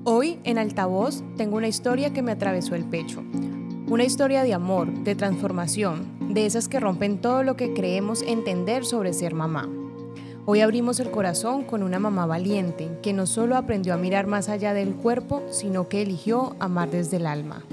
Hoy, en Altavoz, tengo una historia que me atravesó el pecho. Una historia de amor, de transformación, de esas que rompen todo lo que creemos entender sobre ser mamá. Hoy abrimos el corazón con una mamá valiente que no solo aprendió a mirar más allá del cuerpo, sino que eligió amar desde el alma.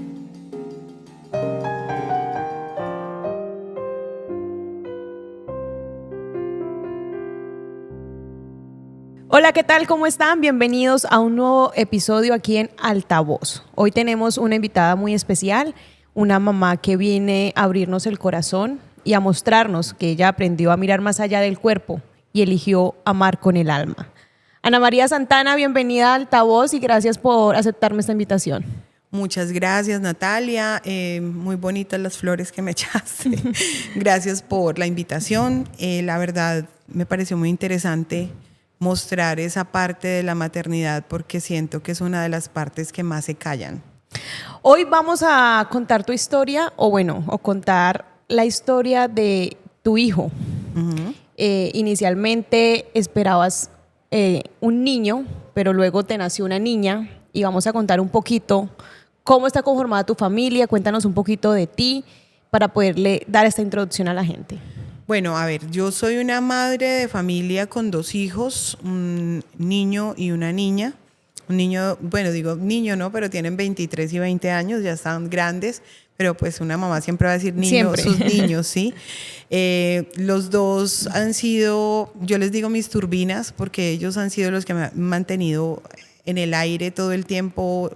Hola, ¿qué tal? ¿Cómo están? Bienvenidos a un nuevo episodio aquí en Altavoz. Hoy tenemos una invitada muy especial, una mamá que viene a abrirnos el corazón y a mostrarnos que ella aprendió a mirar más allá del cuerpo y eligió amar con el alma. Ana María Santana, bienvenida a Altavoz y gracias por aceptarme esta invitación. Muchas gracias, Natalia. Muy bonitas las flores que me echaste. Gracias por la invitación. La verdad, me pareció muy interesante mostrar esa parte de la maternidad porque siento que es una de las partes que más se callan. Hoy vamos a contar tu historia, o contar la historia de tu hijo. Inicialmente esperabas un niño, pero luego te nació una niña y vamos a contar un poquito cómo está conformada tu familia. Cuéntanos un poquito de ti para poderle dar esta introducción a la gente. Bueno, a ver, yo soy una madre de familia con 2 hijos, un niño y una niña. Un niño, bueno, digo niño no, pero tienen 23 y 20 años, ya están grandes, pero pues una mamá siempre va a decir niño, siempre. Sus niños, ¿sí? Los 2 han sido, yo les digo mis turbinas, porque ellos han sido los que me han mantenido en el aire todo el tiempo,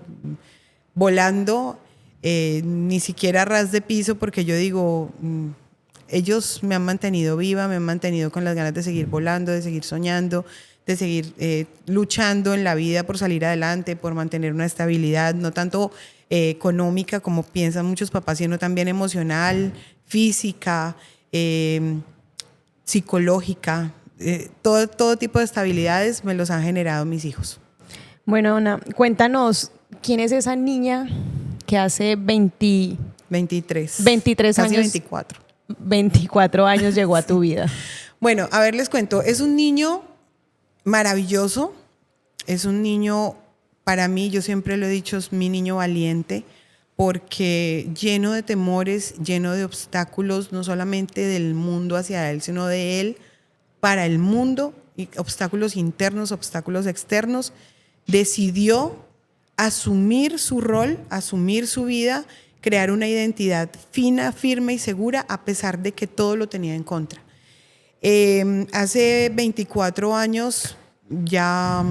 volando, ni siquiera a ras de piso, porque yo digo... ellos me han mantenido viva, me han mantenido con las ganas de seguir volando, de seguir soñando, de seguir luchando en la vida por salir adelante, por mantener una estabilidad, no tanto económica como piensan muchos papás, sino también emocional, física, psicológica. Todo tipo de estabilidades me los han generado mis hijos. Bueno, Ana, cuéntanos, ¿quién es esa niña que hace 23 casi años? 24 años llegó a tu vida. Bueno, a ver, les cuento. Es un niño maravilloso. Es un niño, para mí, yo siempre lo he dicho, es mi niño valiente, porque lleno de temores, lleno de obstáculos, no solamente del mundo hacia él, sino de él para el mundo, y obstáculos internos, obstáculos externos. Decidió asumir su rol, asumir su vida, crear una identidad fina, firme y segura a pesar de que todo lo tenía en contra. Hace 24 años, ya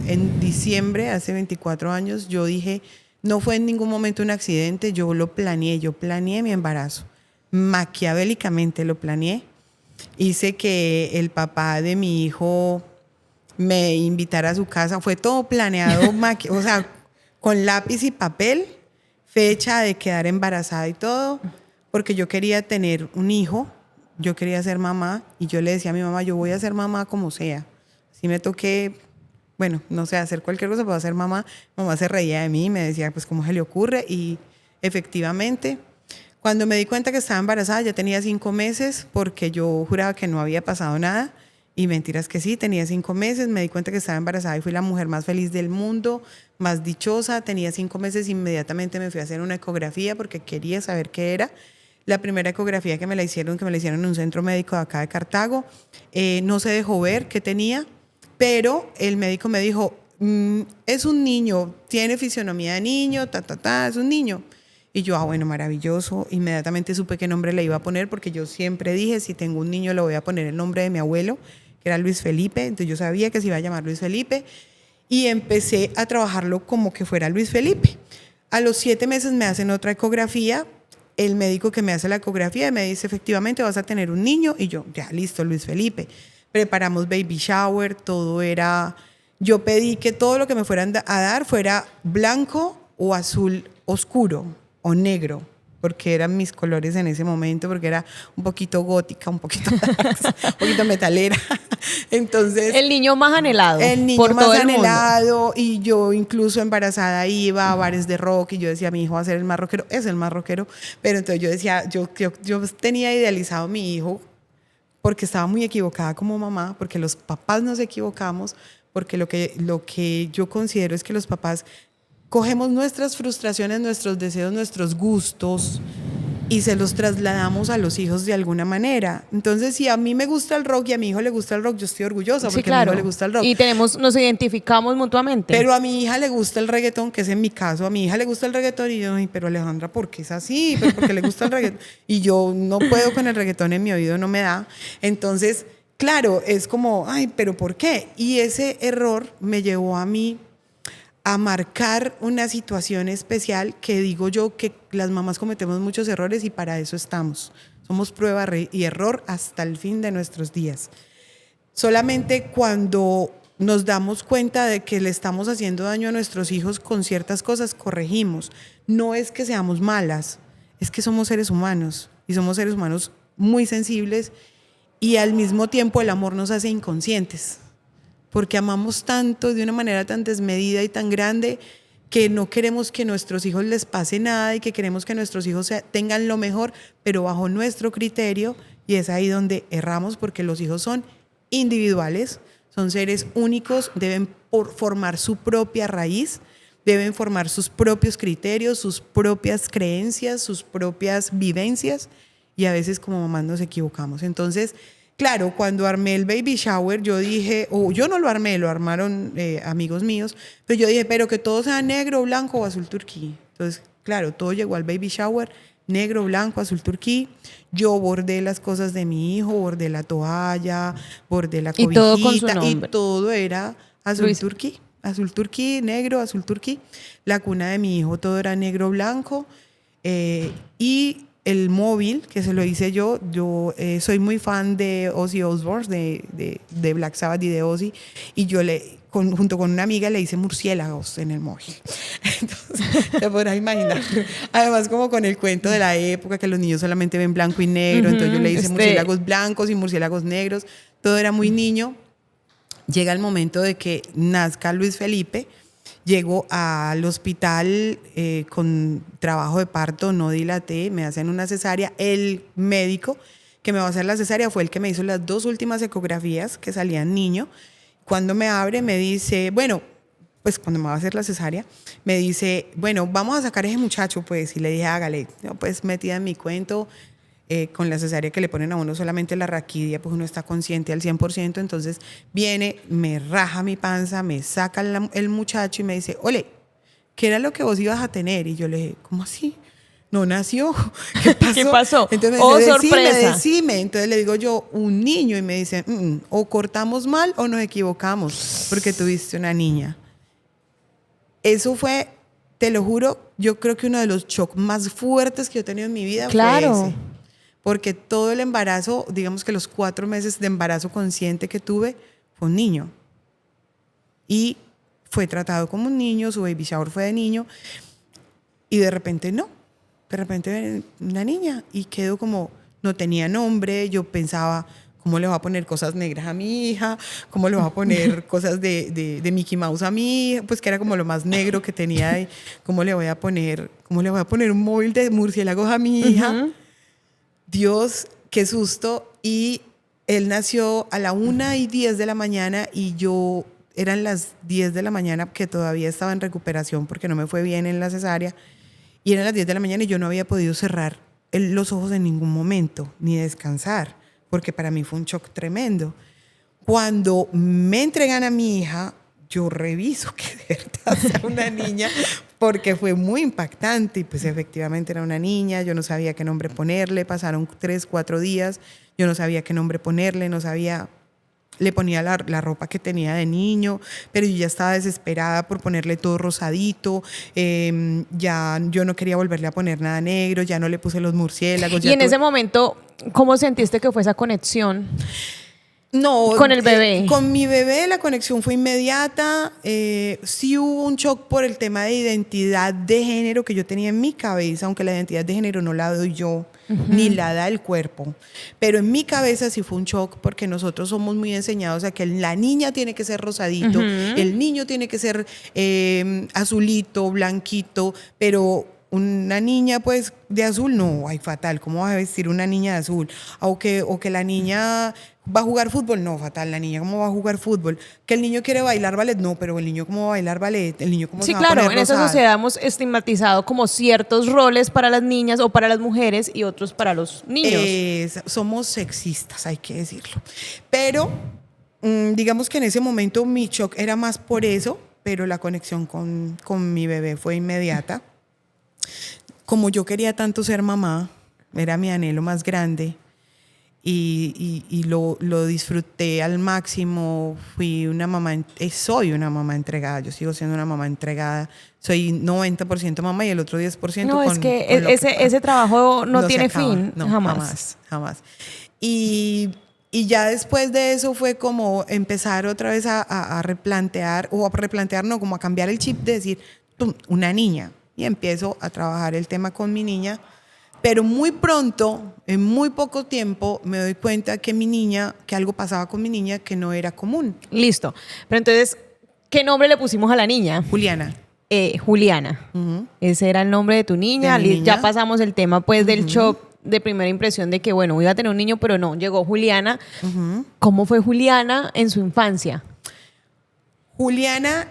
en diciembre, hace 24 años, yo dije, no fue en ningún momento un accidente, yo planeé mi embarazo, maquiavélicamente lo planeé. Hice que el papá de mi hijo me invitara a su casa, fue todo planeado, o sea, con lápiz y papel, fecha de quedar embarazada y todo, porque yo quería tener un hijo, yo quería ser mamá y yo le decía a mi mamá, yo voy a ser mamá como sea. Si me toqué, bueno, no sé, hacer cualquier cosa para ser mamá. Mamá se reía de mí y me decía, pues, ¿cómo se le ocurre? Y efectivamente, cuando me di cuenta que estaba embarazada, ya tenía 5 meses, porque yo juraba que no había pasado nada. Y mentiras que sí, tenía 5 meses, me di cuenta que estaba embarazada y fui la mujer más feliz del mundo, más dichosa. Tenía 5 meses, inmediatamente me fui a hacer una ecografía porque quería saber qué era. La primera ecografía que me la hicieron en un centro médico de acá de Cartago, no se dejó ver qué tenía, pero el médico me dijo, es un niño, tiene fisionomía de niño, es un niño. Y yo, bueno, maravilloso. Inmediatamente supe qué nombre le iba a poner, porque yo siempre dije, si tengo un niño le voy a poner el nombre de mi abuelo, que era Luis Felipe. Entonces yo sabía que se iba a llamar Luis Felipe y empecé a trabajarlo como que fuera Luis Felipe. A los 7 meses me hacen otra ecografía. El médico que me hace la ecografía me dice, efectivamente vas a tener un niño. Y yo, ya, listo, Luis Felipe. Preparamos baby shower, todo era... Yo pedí que todo lo que me fueran a dar fuera blanco o azul oscuro o negro, porque eran mis colores en ese momento, porque era un poquito gótica, un poquito metalera. Entonces, el niño más anhelado. El niño por más todo anhelado. Y yo incluso embarazada iba a bares de rock y yo decía, mi hijo va a ser el más rockero. Es el más rockero. Pero entonces yo decía, yo tenía idealizado a mi hijo, porque estaba muy equivocada como mamá, porque los papás nos equivocamos, porque lo que yo considero es que los papás cogemos nuestras frustraciones, nuestros deseos, nuestros gustos y se los trasladamos a los hijos de alguna manera. Entonces, si a mí me gusta el rock y a mi hijo le gusta el rock, yo estoy orgullosa porque a mi hijo le gusta el rock. Y nos identificamos mutuamente. Pero a mi hija le gusta el reggaetón, que es en mi caso. A mi hija le gusta el reggaetón y yo, pero Alejandra, ¿por qué es así? ¿Pero por qué le gusta el reggaetón? Y yo no puedo con el reggaetón, en mi oído no me da. Entonces, claro, es como, ¿pero por qué? Y ese error me llevó a mí a marcar una situación especial que digo yo que las mamás cometemos muchos errores y para eso estamos. Somos prueba y error hasta el fin de nuestros días. Solamente cuando nos damos cuenta de que le estamos haciendo daño a nuestros hijos con ciertas cosas, corregimos. No es que seamos malas, es que somos seres humanos y somos seres humanos muy sensibles y al mismo tiempo el amor nos hace inconscientes. Porque amamos tanto de una manera tan desmedida y tan grande que no queremos que a nuestros hijos les pase nada y que queremos que nuestros hijos tengan lo mejor, pero bajo nuestro criterio, y es ahí donde erramos porque los hijos son individuales, son seres únicos, deben formar su propia raíz, deben formar sus propios criterios, sus propias creencias, sus propias vivencias y a veces como mamás nos equivocamos. Entonces, claro, cuando armé el baby shower, yo dije, yo no lo armé, lo armaron amigos míos, pero yo dije, pero que todo sea negro, blanco o azul turquí. Entonces, claro, todo llegó al baby shower, negro, blanco, azul turquí. Yo bordé las cosas de mi hijo, bordé la toalla, bordé la cobijita. Y todo con su nombre. Y todo era azul turquí. Azul turquí, negro, azul turquí. La cuna de mi hijo, todo era negro, blanco. Y el móvil, que se lo hice yo soy muy fan de Ozzy Osbourne, de Black Sabbath y de Ozzy, y yo junto con una amiga le hice murciélagos en el móvil. Entonces, te podrás imaginar. Además, como con el cuento de la época, que los niños solamente ven blanco y negro, entonces yo le hice murciélagos blancos y murciélagos negros, todo era muy niño. Llega el momento de que nazca Luis Felipe. Llego al hospital con trabajo de parto, no dilaté, me hacen una cesárea. El médico que me va a hacer la cesárea fue el que me hizo las 2 últimas ecografías que salían niño. Cuando me abre me dice, pues cuando me va a hacer la cesárea, me dice, vamos a sacar a ese muchacho, pues. Y le dije, hágale. Yo, pues metida en mi cuento, con la cesárea que le ponen a uno solamente la raquidia, pues uno está consciente al 100%, entonces viene, me raja mi panza, me saca el muchacho y me dice, ole, ¿qué era lo que vos ibas a tener? Y yo le dije, ¿cómo así? No nació. ¿Qué pasó? ¿Qué pasó? Entonces me dice, decime. Entonces le digo yo, un niño, y me dice, o cortamos mal o nos equivocamos, porque tuviste una niña. Eso fue, te lo juro, yo creo que uno de los shocks más fuertes que yo he tenido en mi vida fue ese. Porque todo el embarazo, digamos que los 4 meses de embarazo consciente que tuve, fue un niño. Y fue tratado como un niño, su baby shower fue de niño, y de repente no. De repente una niña, y quedó como, no tenía nombre. Yo pensaba, ¿cómo le voy a poner cosas negras a mi hija? ¿Cómo le voy a poner cosas de Mickey Mouse a mi hija? Pues que era como lo más negro que tenía ahí. ¿Cómo le voy a poner un móvil de murciélagos a mi hija? Dios, qué susto. Y él nació a la 1:10 de la mañana y yo, eran las 10 de la mañana, que todavía estaba en recuperación porque no me fue bien en la cesárea, y eran las 10 de la mañana y yo no había podido cerrar los ojos en ningún momento, ni descansar, porque para mí fue un shock tremendo. Cuando me entregan a mi hija, yo reviso que de verdad sea una niña, porque fue muy impactante, y pues efectivamente era una niña. Yo no sabía qué nombre ponerle, pasaron 3, 4 días, yo no sabía qué nombre ponerle, no sabía, le ponía la ropa que tenía de niño, pero yo ya estaba desesperada por ponerle todo rosadito, ya yo no quería volverle a poner nada negro, ya no le puse los murciélagos. Y en ese momento, ¿cómo sentiste que fue esa conexión? No, con el bebé. Con mi bebé la conexión fue inmediata. Sí hubo un shock por el tema de identidad de género que yo tenía en mi cabeza, aunque la identidad de género no la doy yo, ni la da el cuerpo. Pero en mi cabeza sí fue un shock, porque nosotros somos muy enseñados a que la niña tiene que ser rosadito, el niño tiene que ser azulito, blanquito, pero una niña pues de azul, no, ay, fatal, ¿cómo vas a vestir una niña de azul? O que la niña va a jugar fútbol, no, fatal, la niña cómo va a jugar fútbol. Que el niño quiere bailar ballet, no, pero el niño cómo va a bailar ballet, el niño cómo se Sí, va a claro, poner en esa rosada. sociedad hemos estigmatizado como ciertos roles para las niñas o para las mujeres y otros para los niños. Somos sexistas, hay que decirlo. Pero digamos que en ese momento mi shock era más por eso, pero la conexión con mi bebé fue inmediata. Como yo quería tanto ser mamá, era mi anhelo más grande y lo disfruté al máximo. Fui una mamá, soy una mamá entregada, yo sigo siendo una mamá entregada. Soy 90% mamá y el otro 10% No, es que con lo ese trabajo no se tiene acaba. fin, No, jamás. jamás. Y ya después de eso fue como empezar otra vez a replantear, o a replantear, no, como a cambiar el chip de decir, "Tum, una niña". Y empiezo a trabajar el tema con mi niña. Pero muy pronto, en muy poco tiempo, me doy cuenta que mi niña, que algo pasaba con mi niña que no era común. Listo. Pero entonces, ¿qué nombre le pusimos a la niña? Juliana. Juliana. Ese era el nombre de tu niña. De mi niña. Ya pasamos el tema pues del shock de primera impresión de que, bueno, iba a tener un niño, pero no, llegó Juliana. ¿Cómo fue Juliana en su infancia? Juliana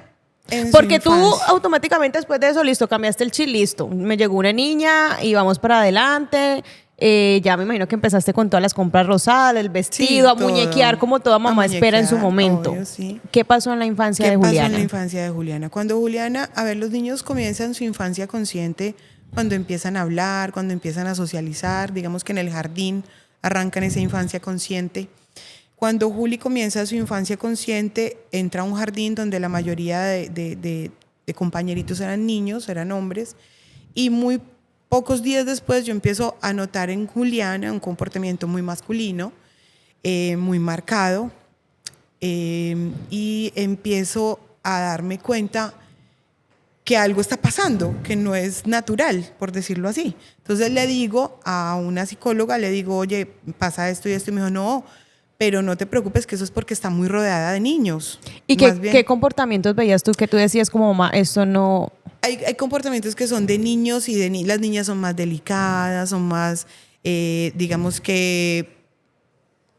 en su Porque tú infancia. automáticamente después de eso, listo, cambiaste el chip, listo. Me llegó una niña y vamos para adelante. Ya me imagino que empezaste con todas las compras rosadas, el vestido, a todo. muñequear como toda mamá A espera en su muñequear, momento. obvio, sí. ¿Qué pasó en la infancia de ¿Qué pasó Juliana? en la infancia de Juliana? Cuando Juliana, a ver, los niños comienzan su infancia consciente cuando empiezan a hablar, cuando empiezan a socializar, digamos que en el jardín arrancan esa infancia consciente. Cuando Juli comienza su infancia consciente, entra a un jardín donde la mayoría de compañeritos eran niños, eran hombres, y muy pocos días después yo empiezo a notar en Juliana un comportamiento muy masculino, muy marcado, y empiezo a darme cuenta que algo está pasando, que no es natural, por decirlo así. Entonces le digo a una psicóloga, le digo, oye, pasa esto y esto, y me dijo, no, pero no te preocupes, que eso es porque está muy rodeada de niños. ¿Y Más bien, qué comportamientos veías tú que tú decías como mamá, esto no... hay comportamientos que son de niños y las niñas son más delicadas, son más, digamos que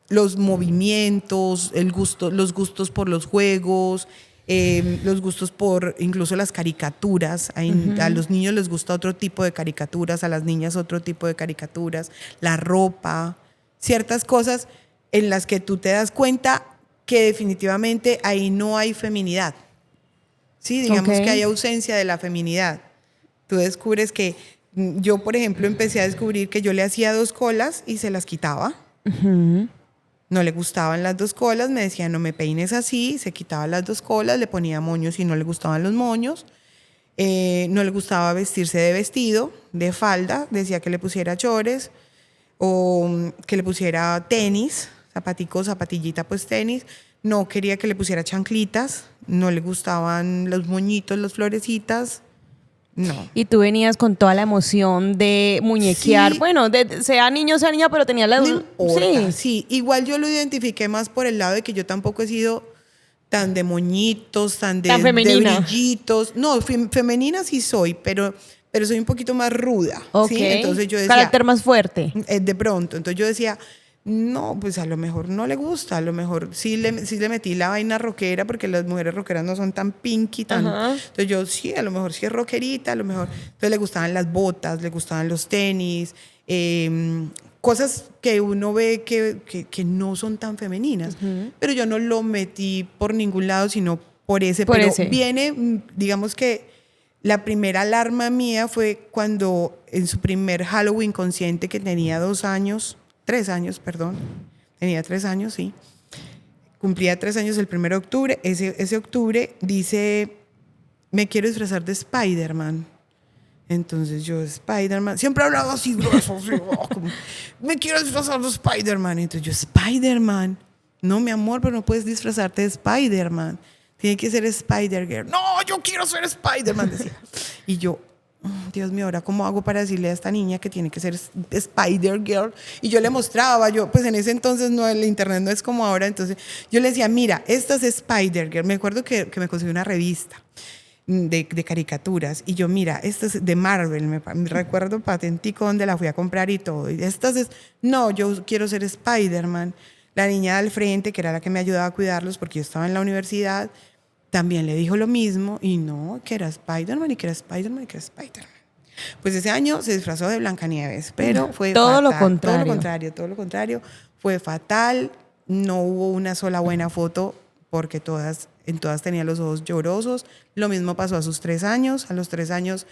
los movimientos, los gustos por los juegos, los gustos por incluso las caricaturas. A los niños les gusta otro tipo de caricaturas, a las niñas otro tipo de caricaturas, la ropa, ciertas cosas en las que tú te das cuenta que definitivamente ahí no hay feminidad. Sí, digamos que hay ausencia de la feminidad. Tú descubres que yo, por ejemplo, empecé a descubrir que yo le hacía 2 colas y se las quitaba. No le gustaban las 2 colas, me decía no me peines así, se quitaba las 2 colas, le ponía moños y no le gustaban los moños. No le gustaba vestirse de vestido, de falda, decía que le pusiera chores o que le pusiera tenis, zapaticos, zapatillita, pues tenis. No quería que le pusiera chanclitas, no le gustaban los moñitos, las florecitas, no. Y tú venías con toda la emoción de muñequear, Sí. bueno, sea niño, sea niña, pero tenía la... No importa, Sí. sí. Igual yo lo identifiqué más por el lado de que yo tampoco he sido tan de moñitos, tan de femenina. brillitos. No, femenina sí soy, pero soy un poquito más ruda. Ok. ¿sí? Entonces yo decía, Carácter más fuerte. de pronto, entonces yo decía, no, pues a lo mejor no le gusta, a lo mejor sí le metí la vaina rockera, porque las mujeres rockeras no son tan pinky, tan... Ajá. Entonces yo sí, a lo mejor sí es rockerita, a lo mejor... Entonces le gustaban las botas, le gustaban los tenis, cosas que uno ve que no son tan femeninas. Pero yo no lo metí por ningún lado, sino por ese. Por pero ese. viene, digamos que la primera alarma mía fue cuando en su primer Halloween consciente, que tenía 3 años, perdón. Tenía 3 años, sí. Cumplía 3 años el 1 de octubre. Ese octubre dice, me quiero disfrazar de Spider-Man. Entonces yo, Spider-Man, siempre he hablado así grueso, así, como, me quiero disfrazar de Spider-Man. Entonces yo, Spider-Man. No, mi amor, pero no puedes disfrazarte de Spider-Man. Tiene que ser Spider-Girl. No, yo quiero ser Spider-Man, decía. Y yo, Dios mío, ¿ahora cómo hago para decirle a esta niña que tiene que ser Spider-Girl? Y yo le mostraba, pues en ese entonces no, el internet no es como ahora, entonces yo le decía, mira, esta es Spider-Girl. Me acuerdo que me conseguí una revista. de caricaturas. Y yo, mira, esta es de Marvel, me recuerdo patentico donde la fui a comprar y todo. Y estas es, no, yo quiero ser Spider-Man. La niña del frente, que era la que me ayudaba a cuidarlos porque yo estaba en la universidad, también le dijo lo mismo y no, que era Spider-Man y que era Spider-Man y que era Spider-Man. Pues ese año se disfrazó de Blancanieves, pero fue todo fatal. lo contrario. Todo lo contrario. Fue fatal. No hubo una sola buena foto porque en todas tenía los ojos llorosos. Lo mismo pasó a sus 3 años. A los 3 años,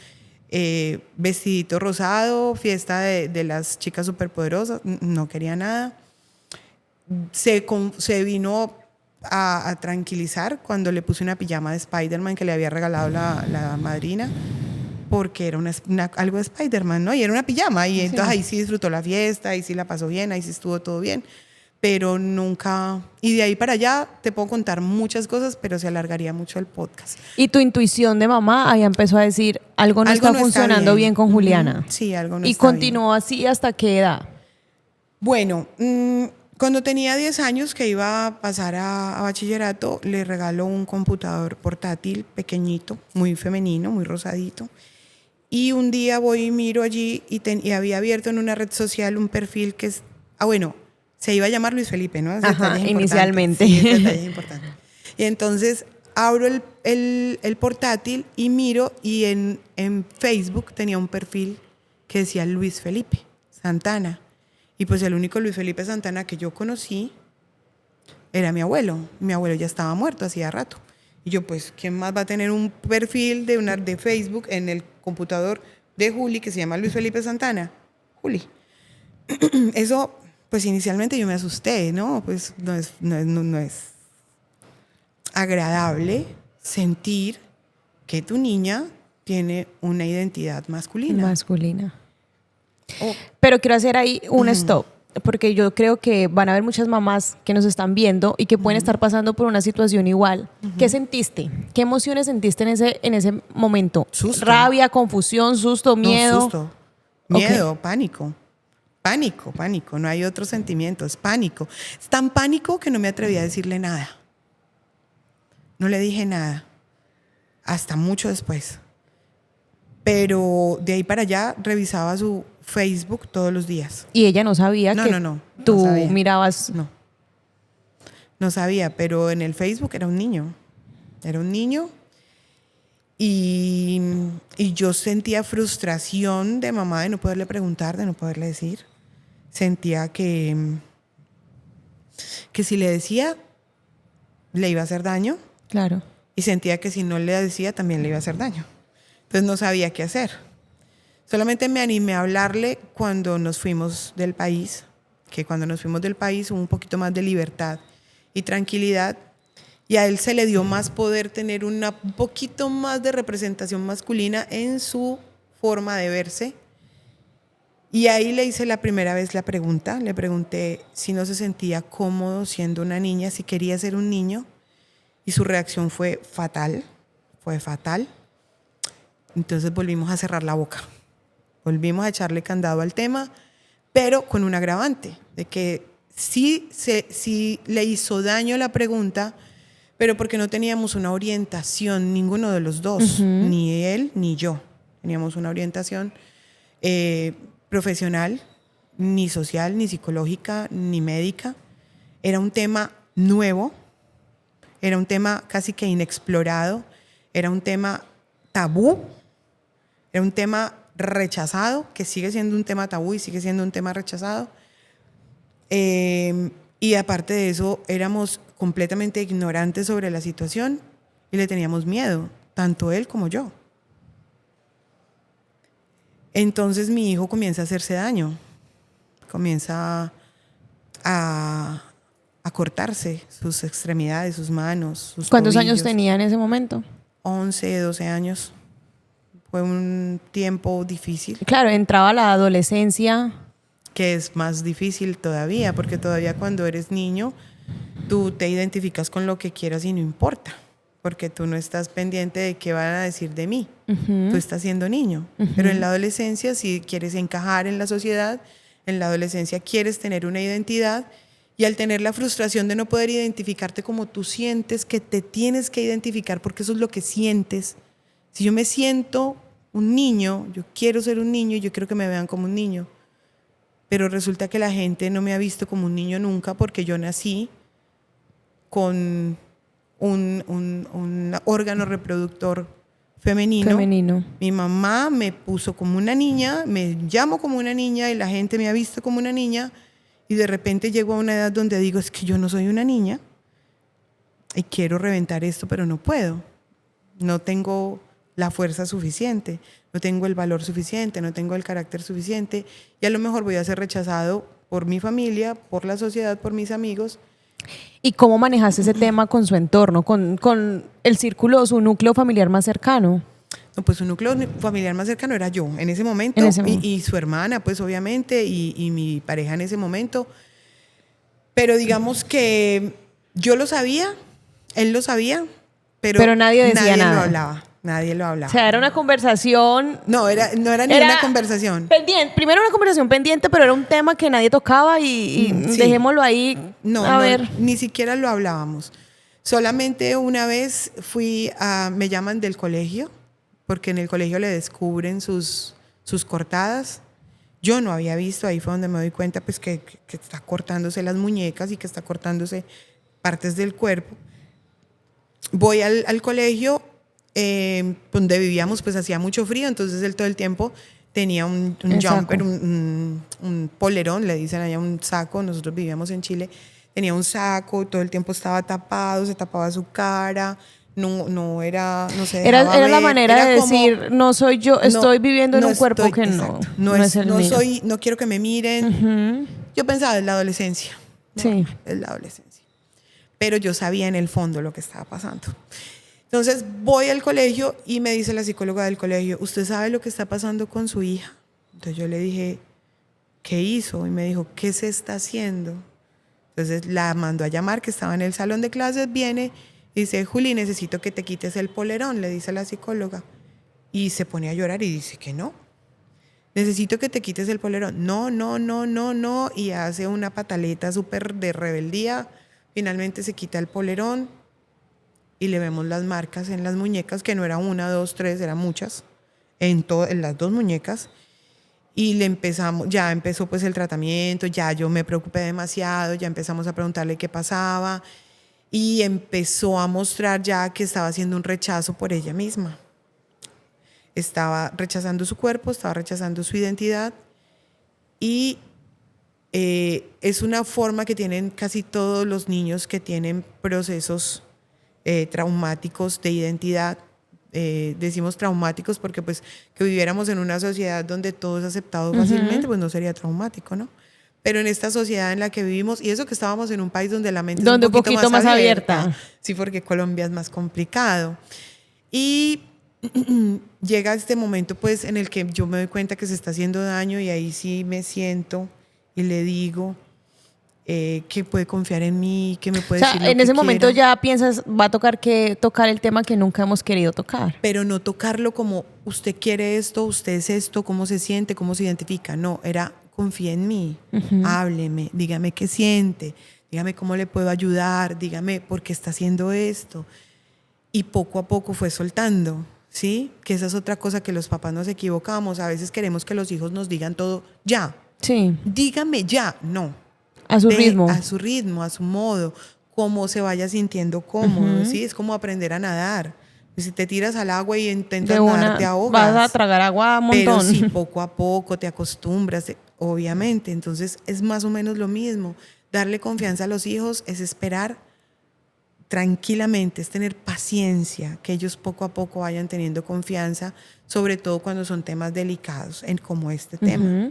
vestidito rosado, fiesta de las chicas superpoderosas. No quería nada. Se vino a tranquilizar cuando le puse una pijama de Spider-Man que le había regalado la madrina, porque era algo de Spider-Man, ¿no? Y era una pijama, y entonces ahí sí disfrutó la fiesta, ahí sí la pasó bien, ahí sí estuvo todo bien, pero nunca... Y de ahí para allá te puedo contar muchas cosas, pero se alargaría mucho el podcast. Y tu intuición de mamá ahí empezó a decir, algo no está funcionando bien con Juliana. Sí, algo no y está bien. Y continuó así hasta qué edad. Bueno, cuando tenía 10 años, que iba a pasar a bachillerato, le regaló un computador portátil pequeñito, muy femenino, muy rosadito. Y un día voy y miro allí y había abierto en una red social un perfil que es... bueno, se iba a llamar Luis Felipe, ¿no? Ajá, inicialmente. Sí, ese detalle es importante. Y entonces abro el portátil y miro, y en Facebook tenía un perfil que decía Luis Felipe Santana. Y pues el único Luis Felipe Santana que yo conocí era mi abuelo. Mi abuelo ya estaba muerto hacía rato. Y yo, pues, ¿quién más va a tener un perfil de Facebook en el computador de Juli que se llama Luis Felipe Santana? Juli. Eso, pues inicialmente yo me asusté, ¿no? Pues no es agradable sentir que tu niña tiene una identidad masculina. Pero quiero hacer ahí un stop, porque yo creo que van a haber muchas mamás que nos están viendo y que pueden estar pasando por una situación igual. ¿Qué sentiste? ¿Qué emociones sentiste en ese momento? Susto. Rabia, confusión, susto, miedo. No, susto. Miedo, pánico. Pánico. No hay otro sentimiento, es pánico. Es tan pánico que no me atreví a decirle nada. No le dije nada. Hasta mucho después. Pero de ahí para allá revisaba su Facebook todos los días. Y ella no sabía que tú mirabas. No sabía, pero en el Facebook era un niño. Era un niño. Y yo sentía frustración de mamá de no poderle preguntar, de no poderle decir. Sentía que si le decía, le iba a hacer daño. Claro. Y sentía que si no le decía, también le iba a hacer daño. Entonces no sabía qué hacer. Solamente me animé a hablarle cuando nos fuimos del país, que cuando nos fuimos del país hubo un poquito más de libertad y tranquilidad, y a él se le dio más poder tener un poquito más de representación masculina en su forma de verse. Y ahí le hice la primera vez la pregunta, le pregunté si no se sentía cómodo siendo una niña, si quería ser un niño, y su reacción fue fatal. Entonces volvimos a cerrar la boca. Volvimos a echarle candado al tema, pero con un agravante, de que sí le hizo daño la pregunta, pero porque no teníamos una orientación, ninguno de los dos, ni él ni yo. Teníamos una orientación profesional, ni social, ni psicológica, ni médica. Era un tema nuevo, era un tema casi que inexplorado, era un tema tabú, era un tema rechazado, que sigue siendo un tema tabú y sigue siendo un tema rechazado. Y aparte de eso, éramos completamente ignorantes sobre la situación y le teníamos miedo, tanto él como yo. Entonces mi hijo comienza a hacerse daño, comienza a cortarse sus extremidades, sus manos, sus ¿Cuántos tobillos. años tenía en ese momento? 11, 12 años. Fue un tiempo difícil. Claro, entraba la adolescencia. Que es más difícil todavía, porque todavía cuando eres niño, tú te identificas con lo que quieras y no importa, porque tú no estás pendiente de qué van a decir de mí. Tú estás siendo niño. Pero en la adolescencia, si quieres encajar en la sociedad, en la adolescencia quieres tener una identidad, y al tener la frustración de no poder identificarte como tú sientes que te tienes que identificar, porque eso es lo que sientes, Si yo me siento un niño, yo quiero ser un niño y yo quiero que me vean como un niño. Pero resulta que la gente no me ha visto como un niño nunca porque yo nací con un órgano reproductor femenino. Mi mamá me puso como una niña, me llamo como una niña y la gente me ha visto como una niña y de repente llego a una edad donde digo, es que yo no soy una niña y quiero reventar esto, pero no puedo. No tengo la fuerza suficiente, no tengo el valor suficiente, no tengo el carácter suficiente y a lo mejor voy a ser rechazado por mi familia, por la sociedad, por mis amigos. ¿Y cómo manejaste ese tema con su entorno, con el círculo, su núcleo familiar más cercano? No, pues su núcleo familiar más cercano era yo en ese momento, y su hermana, pues obviamente, y mi pareja en ese momento. Pero digamos que yo lo sabía, él lo sabía, pero nadie decía nada. Lo hablaba. Nadie lo hablaba. O sea, era una conversación. No era ni una conversación. Pendiente. Primero una conversación pendiente, pero era un tema que nadie tocaba y sí. Dejémoslo ahí. A ver. Ni siquiera lo hablábamos. Solamente una vez me llaman del colegio, porque en el colegio le descubren sus cortadas. Yo no había visto, ahí fue donde me doy cuenta pues que está cortándose las muñecas y que está cortándose partes del cuerpo. Voy al colegio. Donde vivíamos pues hacía mucho frío, entonces él todo el tiempo tenía un jumper, un polerón, le dicen allá, un saco. Nosotros vivíamos en Chile, tenía un saco, todo el tiempo estaba tapado, se tapaba su cara, no era, no se dejaba era ver. La manera era de como, decir, no soy yo, estoy viviendo en un cuerpo que exacto, no es el mío. No quiero que me miren. Yo pensaba, es la adolescencia. Sí. Es la adolescencia. Pero yo sabía en el fondo lo que estaba pasando. Entonces voy al colegio y me dice la psicóloga del colegio, ¿usted sabe lo que está pasando con su hija? Entonces yo le dije, ¿qué hizo? Y me dijo, ¿qué se está haciendo? Entonces la mandó a llamar, que estaba en el salón de clases, viene y dice, Juli, necesito que te quites el polerón, le dice la psicóloga. Y se pone a llorar y dice que no. Necesito que te quites el polerón. No. Y hace una pataleta súper de rebeldía. Finalmente se quita el polerón. Y le vemos las marcas en las muñecas, que no era una, dos, tres, eran muchas, en las dos muñecas. Y ya empezó pues el tratamiento, ya yo me preocupé demasiado, ya empezamos a preguntarle qué pasaba y empezó a mostrar ya que estaba haciendo un rechazo por ella misma. Estaba rechazando su cuerpo, estaba rechazando su identidad y es una forma que tienen casi todos los niños que tienen procesos traumáticos de identidad. Decimos traumáticos porque pues que viviéramos en una sociedad donde todo es aceptado fácilmente, pues no sería traumático, ¿no? Pero en esta sociedad en la que vivimos, y eso que estábamos en un país donde la mente es un poquito más abierta. Sí, porque Colombia es más complicado. Y llega este momento pues en el que yo me doy cuenta que se está haciendo daño y ahí sí me siento y le digo que puede confiar en mí, que me puede decir lo que en ese momento quiera. ya piensas, va a tocar el tema que nunca hemos querido tocar. Pero no tocarlo como, usted quiere esto, usted es esto, cómo se siente, cómo se identifica. No, era, confía en mí, hábleme, dígame qué siente, dígame cómo le puedo ayudar, dígame por qué está haciendo esto. Y poco a poco fue soltando, ¿sí? Que esa es otra cosa que los papás nos equivocamos. A veces queremos que los hijos nos digan todo ya. Sí. Dígame ya, no. A su ritmo. A su ritmo, a su modo, cómo se vaya sintiendo cómodo, ¿sí? Es como aprender a nadar. Si te tiras al agua y intentas nadar, te ahogas. Vas a tragar agua un montón. Pero sí, poco a poco te acostumbras, obviamente. Entonces, es más o menos lo mismo. Darle confianza a los hijos es esperar tranquilamente, es tener paciencia, que ellos poco a poco vayan teniendo confianza, sobre todo cuando son temas delicados, como este tema.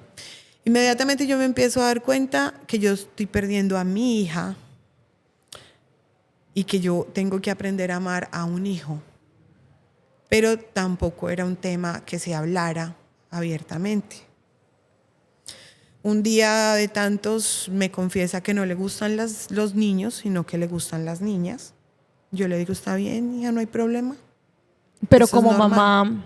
Inmediatamente yo me empiezo a dar cuenta que yo estoy perdiendo a mi hija y que yo tengo que aprender a amar a un hijo. Pero tampoco era un tema que se hablara abiertamente. Un día de tantos me confiesa que no le gustan los niños, sino que le gustan las niñas. Yo le digo, está bien, hija, no hay problema. Pero eso como mamá...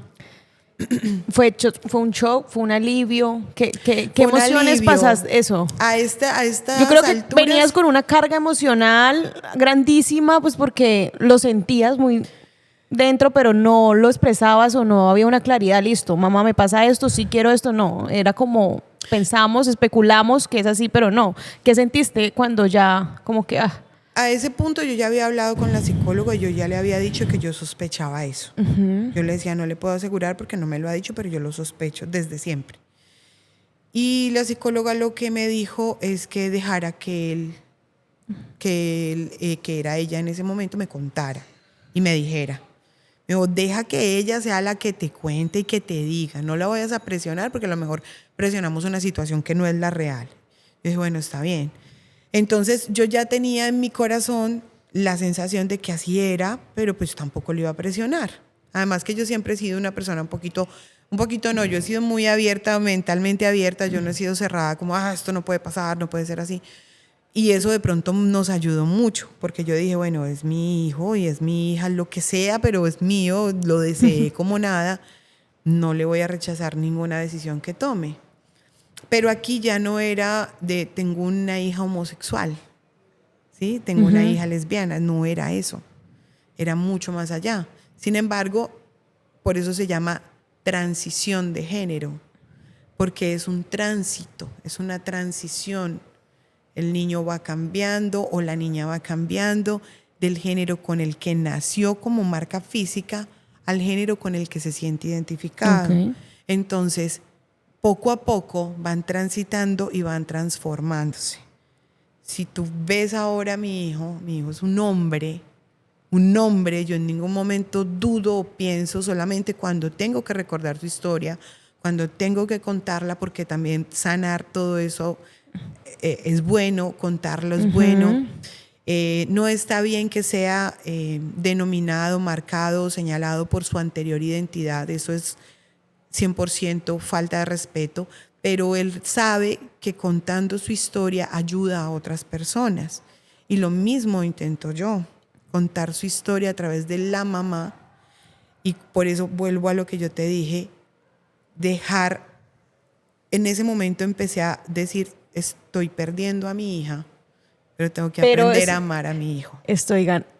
¿Fue un shock? ¿Fue un alivio? ¿Qué emociones pasaste eso? A estas Yo creo que alturas, venías con una carga emocional grandísima, pues porque lo sentías muy... dentro, pero no lo expresabas o no había una claridad, listo, mamá, me pasa esto, sí quiero esto, no. Era como pensamos, especulamos que es así, pero no. ¿Qué sentiste cuando ya como que, A ese punto yo ya había hablado con la psicóloga y yo ya le había dicho que yo sospechaba eso. Yo le decía, no le puedo asegurar porque no me lo ha dicho, pero yo lo sospecho desde siempre. Y la psicóloga lo que me dijo es que dejara que era ella en ese momento, me contara y me dijera. Me dijo, deja que ella sea la que te cuente y que te diga. No la vayas a presionar porque a lo mejor presionamos una situación que no es la real. Yo dije, bueno, está bien. Entonces yo ya tenía en mi corazón la sensación de que así era, pero pues tampoco le iba a presionar. Además que yo siempre he sido una persona un poquito no, yo he sido muy abierta, mentalmente abierta, yo no he sido cerrada como, esto no puede pasar, no puede ser así. Y eso de pronto nos ayudó mucho, porque yo dije, bueno, es mi hijo y es mi hija, lo que sea, pero es mío, lo deseé como nada, no le voy a rechazar ninguna decisión que tome. Pero aquí ya no era de tengo una hija homosexual, ¿sí? Tengo una hija lesbiana, no era eso, era mucho más allá. Sin embargo, por eso se llama transición de género, porque es un tránsito, es una transición. El niño va cambiando o la niña va cambiando del género con el que nació como marca física al género con el que se siente identificado. Okay. Entonces, poco a poco van transitando y van transformándose. Si tú ves ahora a mi hijo es un hombre, yo en ningún momento dudo o pienso, solamente cuando tengo que recordar su historia, cuando tengo que contarla, porque también sanar todo eso es bueno, contarlo es bueno. No está bien que sea denominado, marcado, señalado por su anterior identidad, eso es 100% falta de respeto, pero él sabe que contando su historia ayuda a otras personas. Y lo mismo intento yo, contar su historia a través de la mamá, y por eso vuelvo a lo que yo te dije, en ese momento empecé a decir, estoy perdiendo a mi hija, pero tengo que aprender a amar a mi hijo.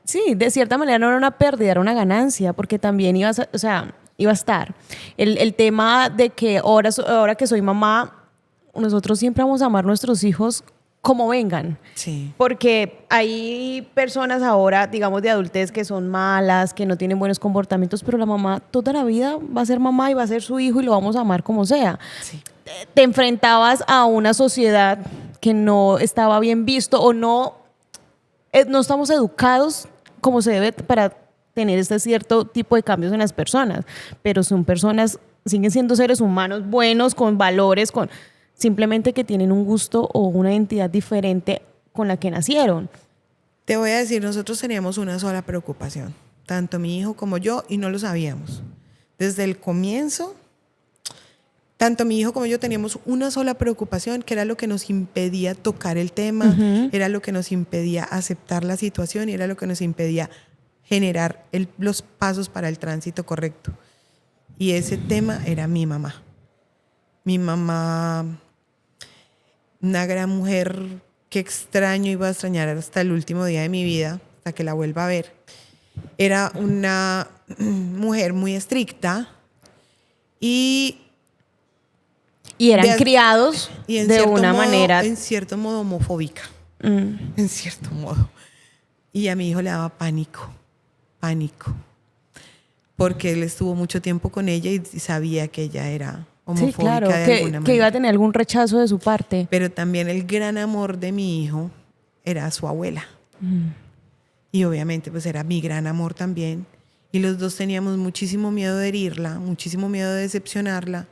Sí, de cierta manera no era una pérdida, era una ganancia, porque también iba a estar. El tema de que ahora que soy mamá, nosotros siempre vamos a amar a nuestros hijos como vengan. Sí. Porque hay personas ahora, digamos, de adultez que son malas, que no tienen buenos comportamientos, pero la mamá toda la vida va a ser mamá y va a ser su hijo y lo vamos a amar como sea. Sí. Te enfrentabas a una sociedad que no estaba bien visto o no estamos educados como se debe para tener este cierto tipo de cambios en las personas, pero son personas, siguen siendo seres humanos buenos, con valores, simplemente que tienen un gusto o una identidad diferente con la que nacieron. Te voy a decir, nosotros teníamos una sola preocupación, tanto mi hijo como yo, y no lo sabíamos. Desde el comienzo, tanto mi hijo como yo teníamos una sola preocupación, que era lo que nos impedía tocar el tema, era lo que nos impedía aceptar la situación y era lo que nos impedía generar los pasos para el tránsito correcto. Y ese tema era mi mamá. Mi mamá, una gran mujer que extraño y voy a extrañar hasta el último día de mi vida, hasta que la vuelva a ver. Era una mujer muy estricta y eran criados de una manera... En cierto modo homofóbica. En cierto modo. Y a mi hijo le daba pánico. Porque él estuvo mucho tiempo con ella y sabía que ella era homofóbica, sí, claro, de alguna manera. Que iba a tener algún rechazo de su parte. Pero también el gran amor de mi hijo era su abuela. Y obviamente pues era mi gran amor también. Y los dos teníamos muchísimo miedo de herirla, muchísimo miedo de decepcionarla.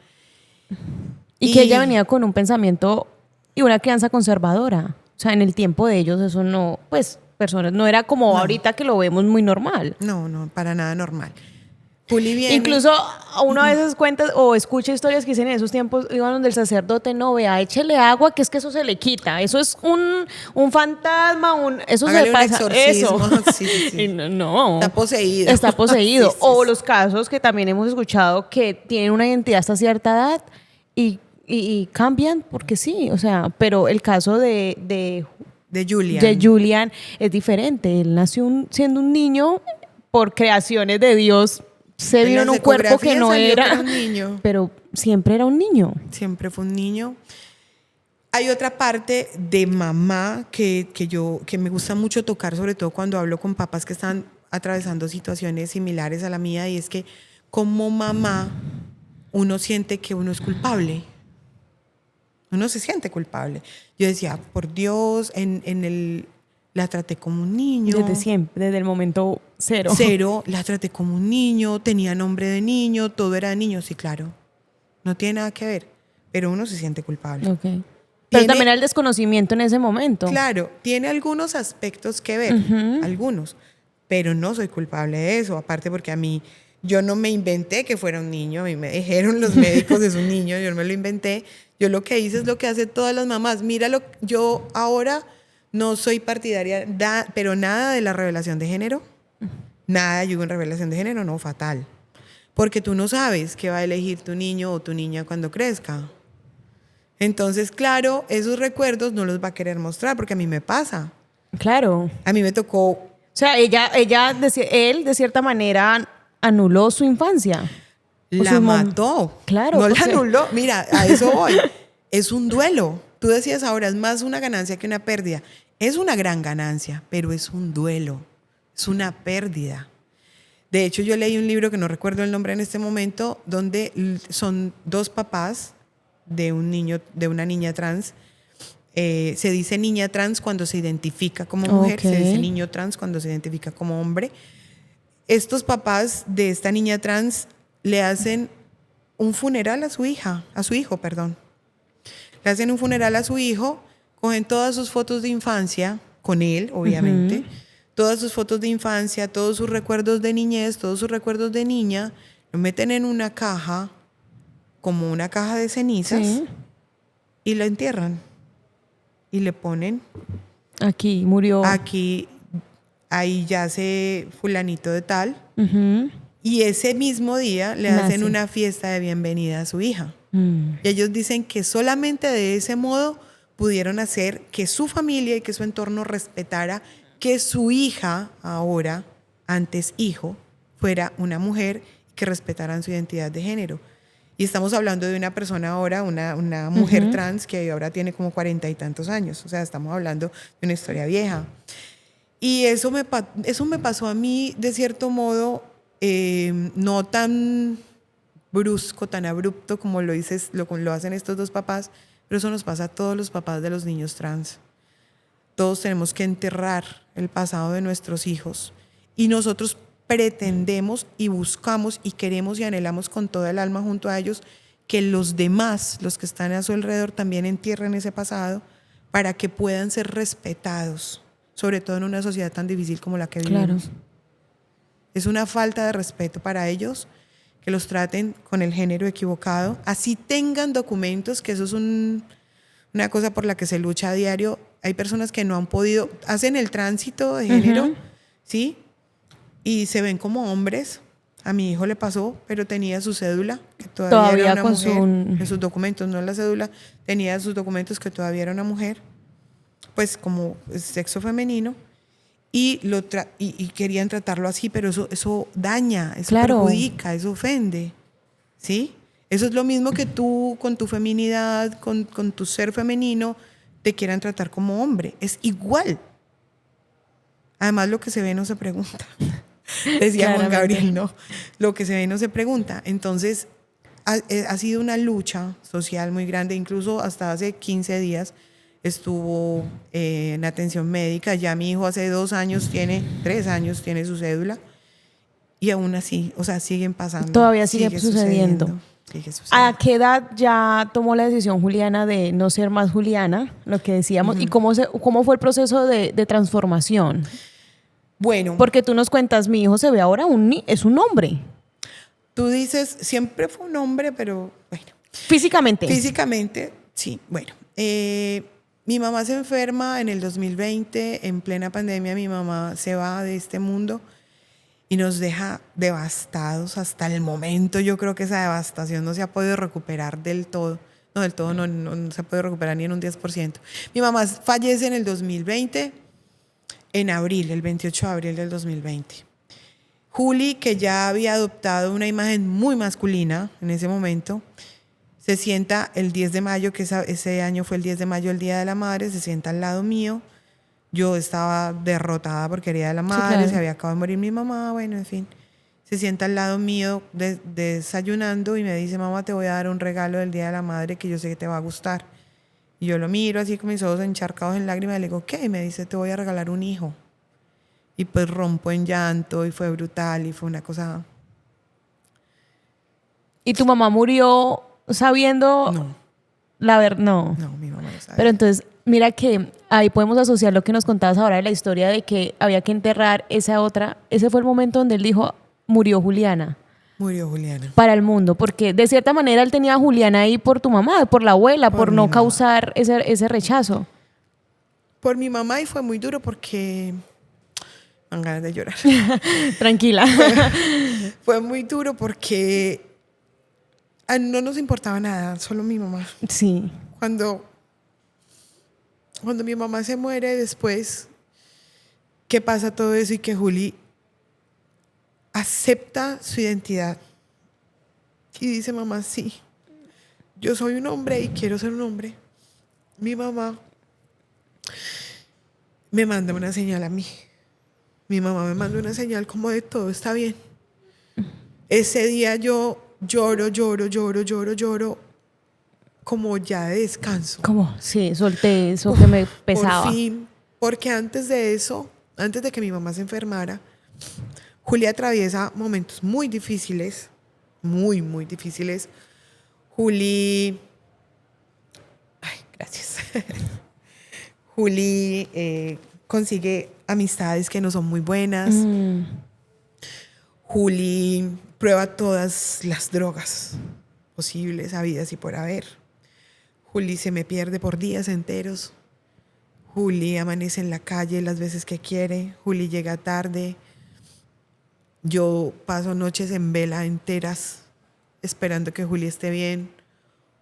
Y que ella venía con un pensamiento y una crianza conservadora. O sea, en el tiempo de ellos eso no, pues, personas, no era como ahorita que lo vemos muy normal. No, para nada normal. Juli viene. Incluso uno a veces cuenta o escucha historias que dicen en esos tiempos, iban donde el sacerdote, no, vea, échele agua, que es que eso se le quita. Eso es un fantasma, eso hágale se pasa. Un exorcismo. Eso. Sí. No. Está poseído. Está poseído. Sí. O los casos que también hemos escuchado que tienen una identidad hasta cierta edad y cambian porque sí. O sea, pero el caso de Julian. De Julian es diferente. Él nació siendo un niño por creaciones de Dios se vio en un cuerpo que no era un niño. pero siempre era un niño. Siempre fue un niño. Hay otra parte de mamá que me gusta mucho tocar, sobre todo cuando hablo con papás que están atravesando situaciones similares a la mía, y es que como mamá uno siente que uno es culpable. Uno se siente culpable. Yo decía, por Dios, la traté como un niño. Desde siempre, desde el momento cero. Cero, la traté como un niño, tenía nombre de niño, todo era de niño, sí, claro. No tiene nada que ver, pero uno se siente culpable. Okay. Pero también el desconocimiento en ese momento. Claro, tiene algunos aspectos que ver, algunos, pero no soy culpable de eso, aparte porque a mí, yo no me inventé que fuera un niño, a mí me dijeron los médicos es un niño, yo no me lo inventé, yo lo que hice es lo que hacen todas las mamás. Míralo, yo ahora no soy partidaria, pero nada de la revelación de género, nada, yo digo en revelación de género, no, fatal, porque tú no sabes qué va a elegir tu niño o tu niña cuando crezca. Entonces, claro, esos recuerdos no los va a querer mostrar porque a mí me pasa. Claro. A mí me tocó... O sea, él de cierta manera anuló su infancia. La mató. Claro. No la anuló. Mira, a eso voy. Es un duelo. Tú decías ahora, es más una ganancia que una pérdida. Es una gran ganancia, pero es un duelo. Es una pérdida. De hecho, yo leí un libro que no recuerdo el nombre en este momento, donde son dos papás de un niño, de una niña trans. Se dice niña trans cuando se identifica como mujer, se dice niño trans cuando se identifica como hombre. Estos papás de esta niña trans le hacen un funeral a su hijo, perdón. Le hacen un funeral a su hijo, cogen todas sus fotos de infancia, con él, obviamente, todas sus fotos de infancia, todos sus recuerdos de niñez, todos sus recuerdos de niña, lo meten en una caja, como una caja de cenizas, y lo entierran. Y le ponen... Aquí murió. Aquí, ahí yace fulanito de tal. Y ese mismo día le hacen una fiesta de bienvenida a su hija. Y ellos dicen que solamente de ese modo pudieron hacer que su familia y que su entorno respetara que su hija ahora, antes hijo, fuera una mujer, que respetaran su identidad de género. Y estamos hablando de una persona ahora, una mujer trans que ahora tiene como 40 y tantos años. O sea, estamos hablando de una historia vieja. Y eso me pasó a mí, de cierto modo, no tan brusco, tan abrupto como lo hacen estos dos papás, pero eso nos pasa a todos los papás de los niños trans. Todos tenemos que enterrar el pasado de nuestros hijos. Y nosotros pretendemos y buscamos y queremos y anhelamos con toda el alma junto a ellos que los demás, los que están a su alrededor, también entierren ese pasado para que puedan ser respetados, sobre todo en una sociedad tan difícil como la que vivimos. Claro. Es una falta de respeto para ellos que los traten con el género equivocado, así tengan documentos, que eso es una cosa por la que se lucha a diario. Hay personas que no han podido, hacen el tránsito de género, ¿sí? Y se ven como hombres. A mi hijo le pasó, pero tenía su cédula, que todavía era una mujer, en sus documentos, no la cédula, tenía sus documentos que todavía era una mujer, pues como sexo femenino, y querían tratarlo así, pero eso daña, eso perjudica, eso ofende, ¿sí? Eso es lo mismo que tú con tu feminidad, con tu ser femenino, te quieran tratar como hombre, es igual. Además, lo que se ve no se pregunta. Decía Juan Gabriel, ¿no? Lo que se ve no se pregunta. Entonces, ha sido una lucha social muy grande. Incluso hasta hace 15 días estuvo en atención médica. Ya mi hijo hace 3 años tiene su cédula. Y aún así, o sea, siguen pasando. Todavía sigue sucediendo. ¿A qué edad ya tomó la decisión Juliana de no ser más Juliana? Lo que decíamos. ¿Y cómo fue el proceso de transformación? Bueno. Porque tú nos cuentas, mi hijo se ve ahora, es un hombre. Tú dices, siempre fue un hombre, pero bueno. Físicamente. Físicamente, sí. Bueno, mi mamá se enferma en el 2020, en plena pandemia. Mi mamá se va de este mundo y nos deja devastados hasta el momento. Yo creo que esa devastación no se ha podido recuperar del todo. No, del todo no se ha podido recuperar ni en un 10%. Mi mamá fallece en el 2020, en abril, el 28 de abril del 2020. Juli, que ya había adoptado una imagen muy masculina en ese momento, se sienta el 10 de mayo, que ese año fue el 10 de mayo, el Día de la Madre, se sienta al lado mío. Yo estaba derrotada porque era Día de la Madre, claro. se había acabado de morir mi mamá, bueno, en fin. Se sienta al lado mío desayunando y me dice, mamá, te voy a dar un regalo del Día de la Madre que yo sé que te va a gustar. Y yo lo miro así con mis ojos encharcados en lágrimas y le digo, ¿qué? Y me dice, te voy a regalar un hijo. Y pues rompo en llanto y fue brutal y fue una cosa... ¿Y tu mamá murió sabiendo No, la verdad? No. no, mi mamá no sabe. Pero entonces, mira que ahí podemos asociar lo que nos contabas ahora de la historia de que había que enterrar esa otra. Ese fue el momento donde él dijo, murió Juliana. Murió Juliana. Para el mundo, porque de cierta manera él tenía a Juliana ahí por tu mamá, por la abuela, por mi no mamá. causar ese rechazo. Por mi mamá y fue muy duro porque... me dan ganas de llorar. Tranquila. Fue muy duro porque no nos importaba nada, solo mi mamá. Sí. Cuando mi mamá se muere después, que pasa todo eso y que Juli acepta su identidad y dice, mamá, sí, yo soy un hombre y quiero ser un hombre. Mi mamá me manda una señal a mí. Mi mamá me manda una señal como de todo está bien. Ese día yo lloro, como ya de descanso. ¿Cómo? Sí, solté eso que me pesaba. Por fin, porque antes de eso, antes de que mi mamá se enfermara, Julia atraviesa momentos muy difíciles, muy, muy difíciles. Juli, ay, gracias. Juli consigue amistades que no son muy buenas. Juli prueba todas las drogas posibles, habidas y por haber. Juli se me pierde por días enteros. Juli amanece en la calle las veces que quiere. Juli llega tarde. Yo paso noches en vela enteras esperando que Juli esté bien.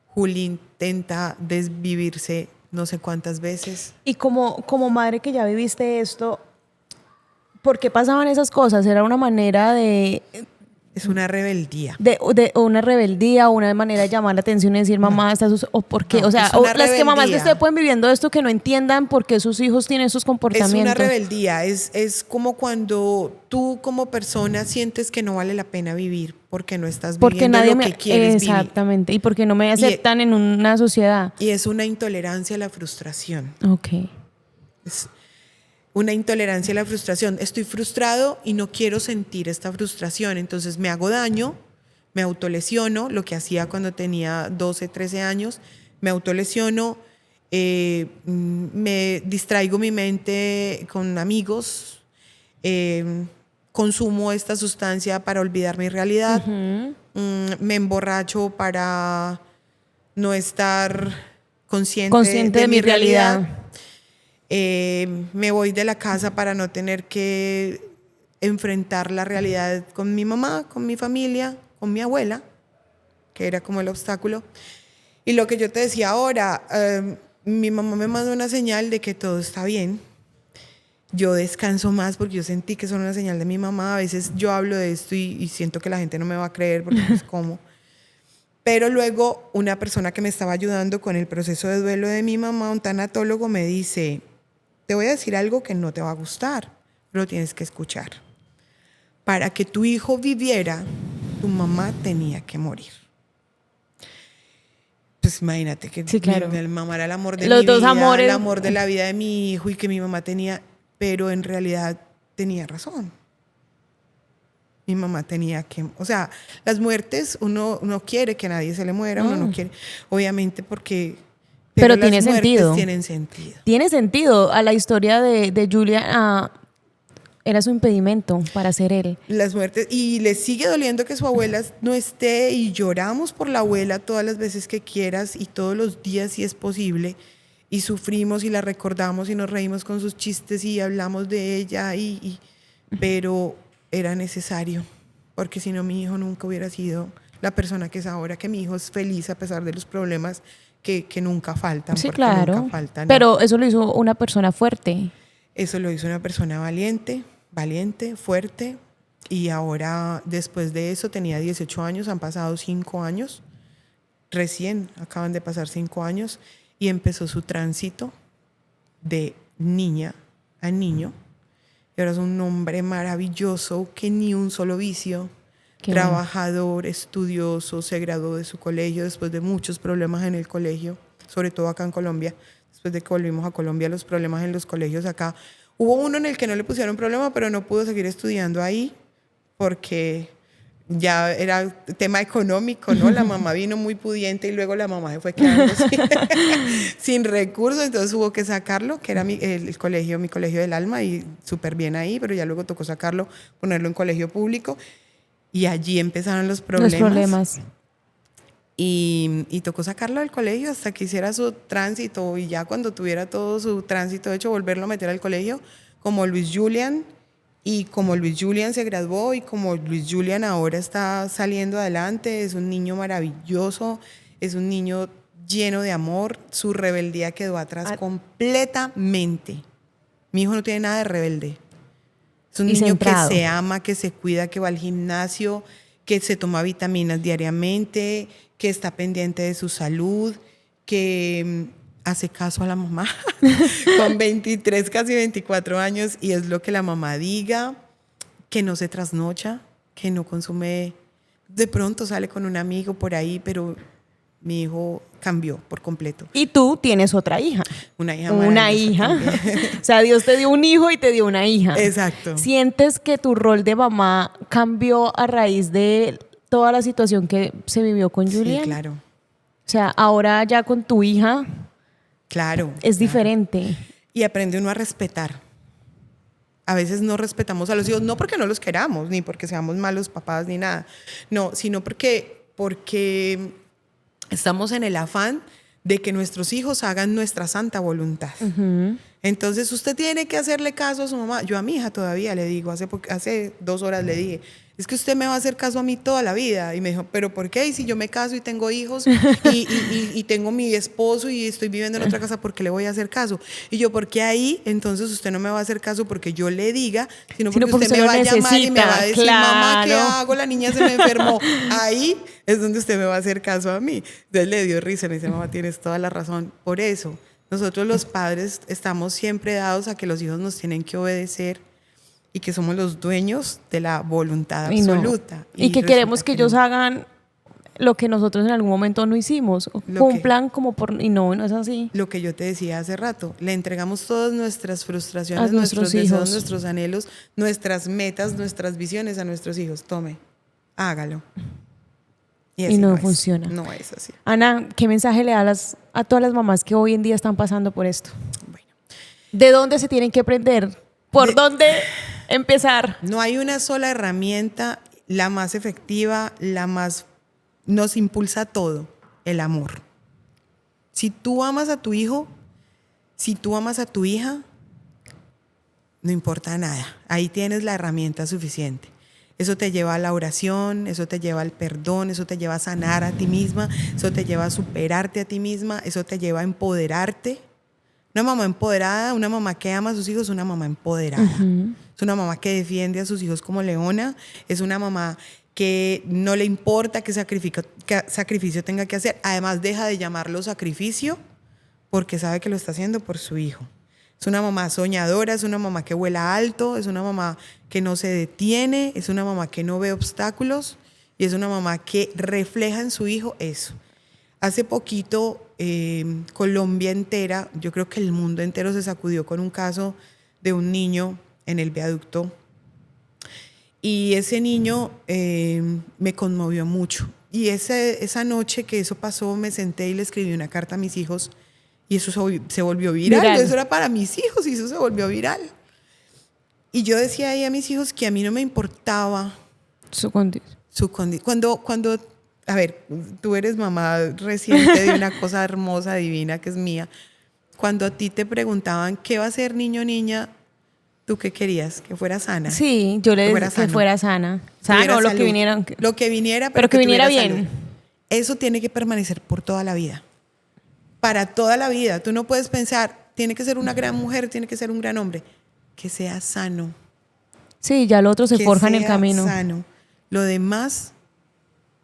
Juli intenta desvivirse no sé cuántas veces. Y como madre que ya viviste esto, ¿por qué pasaban esas cosas? ¿Era una manera Es una rebeldía. o una rebeldía, o una manera de llamar la atención y decir, mamá, o por qué? No, o sea, es una las que mamás que rebeldía. ustedes pueden viviendo esto que no entiendan por qué sus hijos tienen esos comportamientos. Es una rebeldía, es como cuando tú como persona sientes que no vale la pena vivir porque no estás Porque viviendo nadie lo que quieres vivir. Exactamente. Y porque no me aceptan en una sociedad. Y es una intolerancia a la frustración. Ok. Es una intolerancia a la frustración. Estoy frustrado y no quiero sentir esta frustración, entonces me hago daño, me autolesiono, lo que hacía cuando tenía 12, 13 años, me autolesiono, me distraigo mi mente con amigos, consumo esta sustancia para olvidar mi realidad, me emborracho para no estar consciente de mi realidad. Me voy de la casa para no tener que enfrentar la realidad con mi mamá, con mi familia, con mi abuela, que era como el obstáculo. Y lo que yo te decía ahora, mi mamá me mandó una señal de que todo está bien. Yo descanso más porque yo sentí que es una señal de mi mamá. A veces yo hablo de esto y siento que la gente no me va a creer porque pues cómo. Pero luego una persona que me estaba ayudando con el proceso de duelo de mi mamá, un tanatólogo, me dice, te voy a decir algo que no te va a gustar, pero lo tienes que escuchar. Para que tu hijo viviera, tu mamá tenía que morir. Pues imagínate que Sí, claro. mi mamá era el amor de Los mi dos vida, amores. el amor de la vida de mi hijo y que mi mamá tenía, pero en realidad tenía razón. Mi mamá tenía que, o sea, las muertes, uno no quiere que nadie se le muera, uno no quiere, obviamente porque... Pero las tiene muertes sentido. tienen sentido. Tiene sentido. A la historia de Julia era su impedimento para ser él. Las muertes, y le sigue doliendo que su abuela no esté y lloramos por la abuela todas las veces que quieras y todos los días si es posible y sufrimos y la recordamos y nos reímos con sus chistes y hablamos de ella pero era necesario porque si no mi hijo nunca hubiera sido la persona que es ahora, que mi hijo es feliz a pesar de los problemas que nunca faltan. Sí, porque claro. nunca faltan, ¿no? Pero eso lo hizo una persona fuerte. Eso lo hizo una persona valiente, fuerte, Y ahora, después de eso, tenía 18 años, han pasado 5 años, recién acaban de pasar 5 años, y empezó su tránsito de niña a niño. Y ahora es un hombre maravilloso, que ni un solo vicio, Qué trabajador, estudioso, se graduó de su colegio después de muchos problemas en el colegio, sobre todo acá en Colombia. Después de que volvimos a Colombia, los problemas en los colegios acá. Hubo uno en el que no le pusieron problema, pero no pudo seguir estudiando ahí porque ya era tema económico, ¿no? La mamá vino muy pudiente y luego la mamá se fue quedando sin recursos, entonces hubo que sacarlo, que era el colegio, mi colegio del alma, y súper bien ahí, pero ya luego tocó sacarlo, ponerlo en colegio público, y allí empezaron los problemas. Los problemas. Y tocó sacarlo del colegio hasta que hiciera su tránsito, y ya cuando tuviera todo su tránsito hecho, volverlo a meter al colegio, como Luis Julian. Y como Luis Julian se graduó y como Luis Julian ahora está saliendo adelante, es un niño maravilloso, es un niño lleno de amor, su rebeldía quedó atrás completamente. Mi hijo no tiene nada de rebelde. Es un Y niño centrado. que se ama, que se cuida, que va al gimnasio, que se toma vitaminas diariamente, que está pendiente de su salud, que hace caso a la mamá con 23, casi 24 años, y es lo que la mamá diga, que no se trasnocha, que no consume, de pronto sale con un amigo por ahí, pero mi hijo cambió por completo. Y tú tienes otra hija. Una hija Una maravillosa hija. también. O sea, Dios te dio un hijo y te dio una hija. Exacto. ¿Sientes que tu rol de mamá cambió a raíz de toda la situación que se vivió con Julian? Sí, claro. O sea, ahora ya con tu hija Claro. es claro. diferente. Y aprende uno a respetar. A veces no respetamos a los hijos, no porque no los queramos, ni porque seamos malos papás, ni nada. No, sino porque estamos en el afán de que nuestros hijos hagan nuestra santa voluntad. Entonces usted tiene que hacerle caso a su mamá. Yo a mi hija todavía le digo, hace 2 horas le dije, es que usted me va a hacer caso a mí toda la vida. Y me dijo, ¿pero por qué? Y si yo me caso y tengo hijos y tengo mi esposo y estoy viviendo en otra casa, ¿por qué le voy a hacer caso? Y yo, ¿por qué ahí? Entonces usted no me va a hacer caso porque yo le diga, sino porque usted me va a llamar y me va a decir, mamá, ¿qué hago? La niña se me enfermó. Ahí es donde usted me va a hacer caso a mí. Entonces le dio risa, me dice, mamá, tienes toda la razón. Por eso, nosotros los padres estamos siempre dados a que los hijos nos tienen que obedecer y que somos los dueños de la voluntad absoluta. Y que queremos que ellos hagan lo que nosotros en algún momento no hicimos. Cumplan como por... Y no es así. Lo que yo te decía hace rato, le entregamos todas nuestras frustraciones, A nuestros deseos, hijos. nuestros anhelos, nuestras metas, nuestras visiones a nuestros hijos. Tome, hágalo. Y no funciona. No es así. Ana, ¿qué mensaje le das a todas las mamás que hoy en día están pasando por esto? Bueno. ¿De dónde se tienen que aprender? ¿Por dónde empezar? No hay una sola herramienta, la más efectiva, la más... Nos impulsa todo, el amor. Si tú amas a tu hijo, si tú amas a tu hija, no importa nada. Ahí tienes la herramienta suficiente. Eso te lleva a la oración, eso te lleva al perdón, eso te lleva a sanar a ti misma, eso te lleva a superarte a ti misma, eso te lleva a empoderarte. Una mamá empoderada, una mamá que ama a sus hijos, es una mamá empoderada. Es una mamá que defiende a sus hijos como leona, es una mamá que no le importa qué sacrificio tenga que hacer. Además, deja de llamarlo sacrificio porque sabe que lo está haciendo por su hijo. Es una mamá soñadora, es una mamá que vuela alto, es una mamá que no se detiene, es una mamá que no ve obstáculos y es una mamá que refleja en su hijo eso. Hace poquito, Colombia entera, yo creo que el mundo entero se sacudió con un caso de un niño en el viaducto. Y ese niño me conmovió mucho. Y esa noche que eso pasó, me senté y le escribí una carta a mis hijos y eso se volvió viral. Eso era para mis hijos y eso se volvió viral. Y yo decía ahí a mis hijos que a mí no me importaba su condición. Cuando, a ver, tú eres mamá reciente de una cosa hermosa, divina, que es mía. Cuando a ti te preguntaban qué va a ser niño o niña, ¿tú qué querías? ¿Que fuera sana? Sí, yo le decía que fuera sana. Sano, lo que viniera. Lo que viniera, pero que viniera bien. Salud. Eso tiene que permanecer por toda la vida. Para toda la vida. Tú no puedes pensar, tiene que ser una gran mujer, tiene que ser un gran hombre. Que sea sano. Sí, ya lo otro se que forja en el sea camino. sano. Lo demás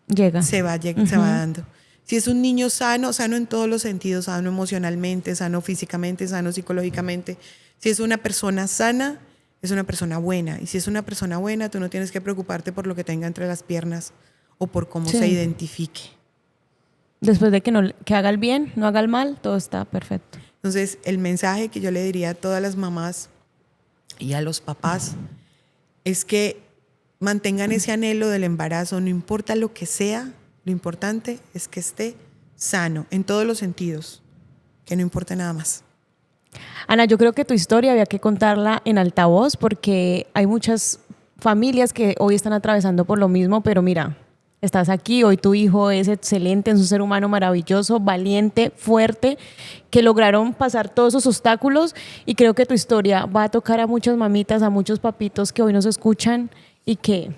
Llega. se va dando. Si es un niño sano, sano en todos los sentidos, sano emocionalmente, sano físicamente, sano psicológicamente. Si es una persona sana, es una persona buena. Y si es una persona buena, tú no tienes que preocuparte por lo que tenga entre las piernas o por cómo Sí. se identifique. Después de que haga el bien, no haga el mal, todo está perfecto. Entonces, el mensaje que yo le diría a todas las mamás y a los papás es que mantengan ese anhelo del embarazo, no importa lo que sea, lo importante es que esté sano en todos los sentidos, que no importa nada más. Ana, yo creo que tu historia había que contarla en altavoz porque hay muchas familias que hoy están atravesando por lo mismo, pero mira, estás aquí, hoy tu hijo es excelente, es un ser humano maravilloso, valiente, fuerte, que lograron pasar todos esos obstáculos y creo que tu historia va a tocar a muchas mamitas, a muchos papitos que hoy nos escuchan y que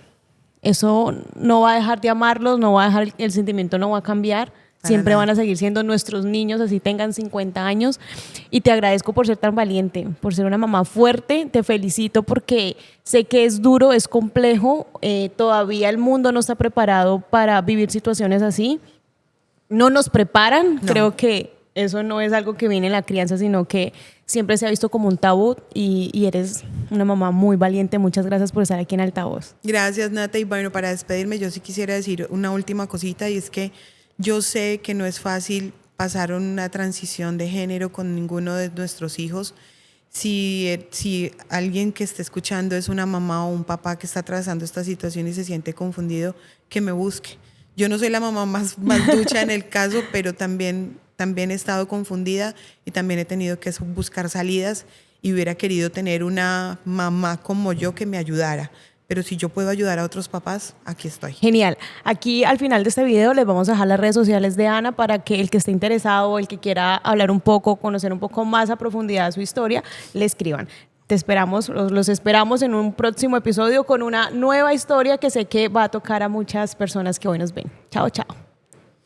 eso no va a dejar de amarlos, no va a dejar, el sentimiento no va a cambiar. Siempre van a seguir siendo nuestros niños, así tengan 50 años. Y te agradezco por ser tan valiente, por ser una mamá fuerte. Te felicito porque sé que es duro, es complejo. Todavía el mundo no está preparado para vivir situaciones así. No nos preparan. No. Creo que eso no es algo que viene en la crianza, sino que siempre se ha visto como un tabú y eres una mamá muy valiente. Muchas gracias por estar aquí en Altavoz. Gracias, Nata. Y bueno, para despedirme, yo sí quisiera decir una última cosita y es que yo sé que no es fácil pasar una transición de género con ninguno de nuestros hijos. Si alguien que esté escuchando es una mamá o un papá que está atravesando esta situación y se siente confundido, que me busque. Yo no soy la mamá más ducha en el caso, pero también he estado confundida y también he tenido que buscar salidas y hubiera querido tener una mamá como yo que me ayudara. Pero si yo puedo ayudar a otros papás, aquí estoy. Genial. Aquí al final de este video les vamos a dejar las redes sociales de Ana para que el que esté interesado, el que quiera hablar un poco, conocer un poco más a profundidad su historia, le escriban. Te esperamos, los esperamos en un próximo episodio con una nueva historia que sé que va a tocar a muchas personas que hoy nos ven. Chao, chao.